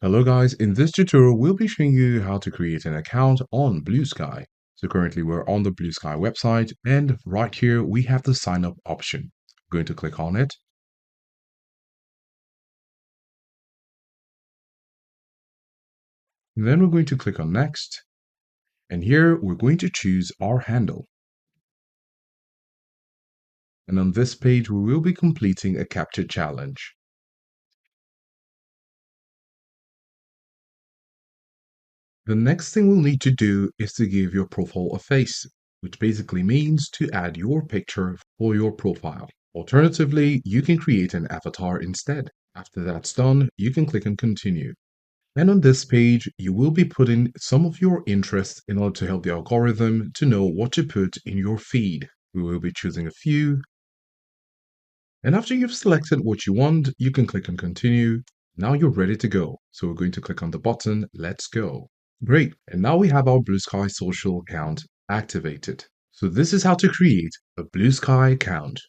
Hello guys, in this tutorial we'll be showing you how to create an account on Bluesky. So currently we're on the Bluesky website and right here we have the sign up option. I'm going to click on it. And then we're going to click on next. And here we're going to choose our handle. And on this page we will be completing a captcha challenge. The next thing we'll need to do is to give your profile a face, which basically means to add your picture for your profile. Alternatively, you can create an avatar instead. After that's done, you can click on continue. And on this page, you will be putting some of your interests in order to help the algorithm to know what to put in your feed. We will be choosing a few. And after you've selected what you want, you can click on continue. Now you're ready to go. So we're going to click on the button, let's go. Great. And now we have our Bluesky social account activated. So this is how to create a Bluesky account.